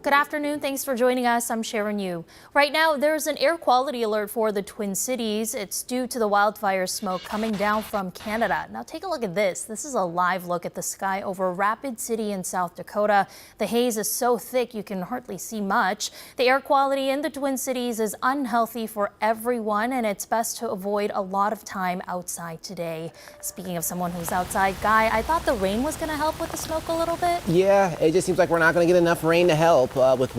Good afternoon. Thanks for joining us. I'm Sharon Yu. Right now, there's an air quality alert for the Twin Cities. It's due to the wildfire smoke coming down from Canada. Now take a look at this. This is a live look at the sky over Rapid City in South Dakota. The haze is so thick you can hardly see much. The air quality in the Twin Cities is unhealthy for everyone, and it's best to avoid a lot of time outside today. Speaking of someone who's outside, Guy, I thought the rain was going to help with the smoke a little bit. Yeah, it just seems like we're not going to get enough rain to help with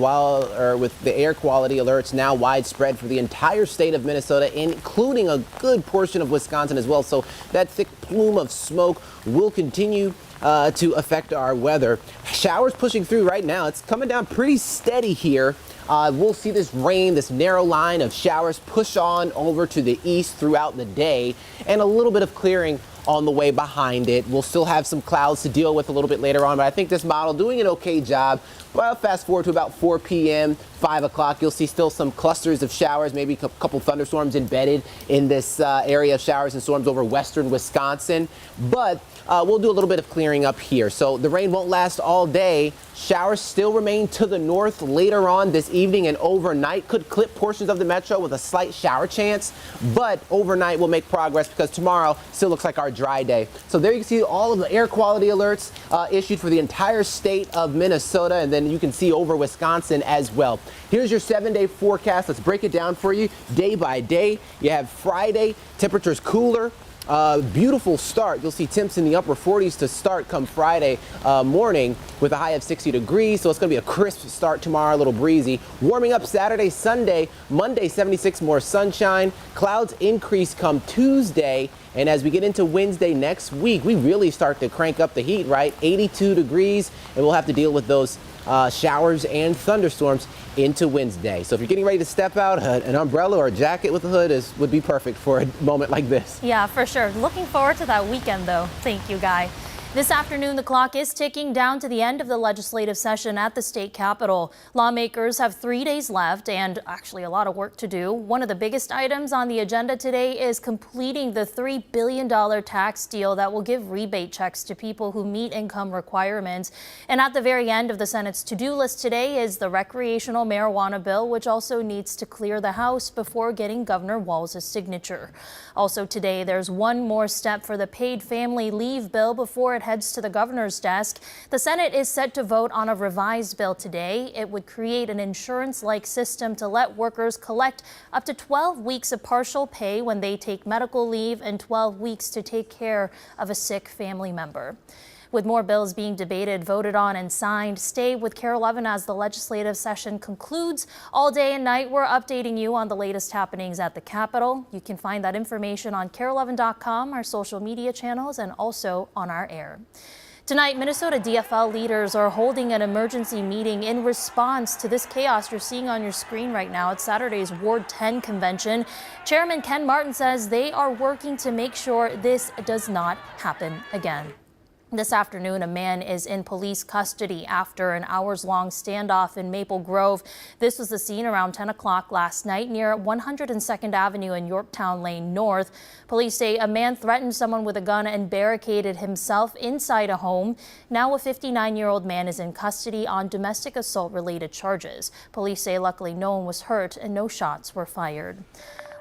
the air quality alerts now widespread for the entire state of Minnesota, including a good portion of Wisconsin as well. So that thick plume of smoke will continue to affect our weather. Showers pushing through right now. It's coming down pretty steady here. We'll see this rain, this narrow line of showers push on over to the east throughout the day, and a little bit of clearing on the way behind it. We'll still have some clouds to deal with a little bit later on, but I think this model doing an okay job. Well, fast forward to about 4 p.m., 5 o'clock, you'll see still some clusters of showers, maybe a couple thunderstorms embedded in this area of showers and storms over western Wisconsin. But we'll do a little bit of clearing up here. So the rain won't last all day. Showers still remain to the north later on this evening and overnight. Could clip portions of the metro with a slight shower chance, but overnight we'll make progress because tomorrow still looks like our dry day. So there you can see all of the air quality alerts issued for the entire state of Minnesota, and then you can see over Wisconsin as well. Here's your 7-day forecast. Let's break it down for you day by day. You have Friday, temperatures cooler. Beautiful start. You'll see temps in the upper 40s to start come Friday morning with a high of 60 degrees. So it's going to be a crisp start tomorrow, a little breezy. Warming up Saturday, Sunday, Monday 76 more sunshine. Clouds increase come Tuesday. And as we get into Wednesday next week, we really start to crank up the heat, right? 82 degrees, and we'll have to deal with those showers and thunderstorms into Wednesday. So if you're getting ready to step out, an umbrella or a jacket with a hood would be perfect for a moment like this. Yeah, for sure. Looking forward to that weekend, though. Thank you, Guy. This afternoon, the clock is ticking down to the end of the legislative session at the state capitol. Lawmakers have 3 days left and actually a lot of work to do. One of the biggest items on the agenda today is completing the $3 billion tax deal that will give rebate checks to people who meet income requirements. And at the very end of the Senate's to-do list today is the recreational marijuana bill, which also needs to clear the House before getting Governor Walz's signature. Also today, there's one more step for the paid family leave bill before it heads to the governor's desk. The Senate is set to vote on a revised bill today. It would create an insurance-like system to let workers collect up to 12 weeks of partial pay when they take medical leave and 12 weeks to take care of a sick family member. With more bills being debated, voted on, and signed, stay with KARE 11 as the legislative session concludes. All day and night, we're updating you on the latest happenings at the Capitol. You can find that information on KARE11.com, our social media channels, and also on our air. Tonight, Minnesota DFL leaders are holding an emergency meeting in response to this chaos you're seeing on your screen right now at Saturday's Ward 10 convention. Chairman Ken Martin says they are working to make sure this does not happen again. This afternoon, a man is in police custody after an hours-long standoff in Maple Grove. This was the scene around 10 o'clock last night near 102nd Avenue and Yorktown Lane North. Police say a man threatened someone with a gun and barricaded himself inside a home. Now a 59-year-old man is in custody on domestic assault-related charges. Police say luckily no one was hurt and no shots were fired.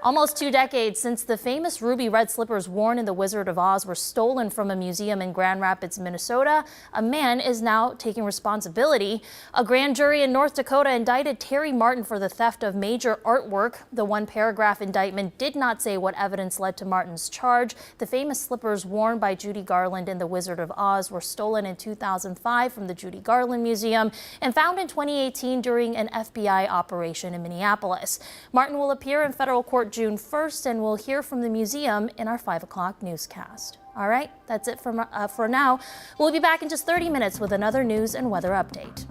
Almost 2 decades since the famous ruby red slippers worn in The Wizard of Oz were stolen from a museum in Grand Rapids, Minnesota, a man is now taking responsibility. A grand jury in North Dakota indicted Terry Martin for the theft of major artwork. The one-paragraph indictment did not say what evidence led to Martin's charge. The famous slippers worn by Judy Garland in The Wizard of Oz were stolen in 2005 from the Judy Garland Museum and found in 2018 during an FBI operation in Minneapolis. Martin will appear in federal court June 1st, and we'll hear from the museum in our 5 o'clock newscast. All right, that's it for now. We'll be back in just 30 minutes with another news and weather update.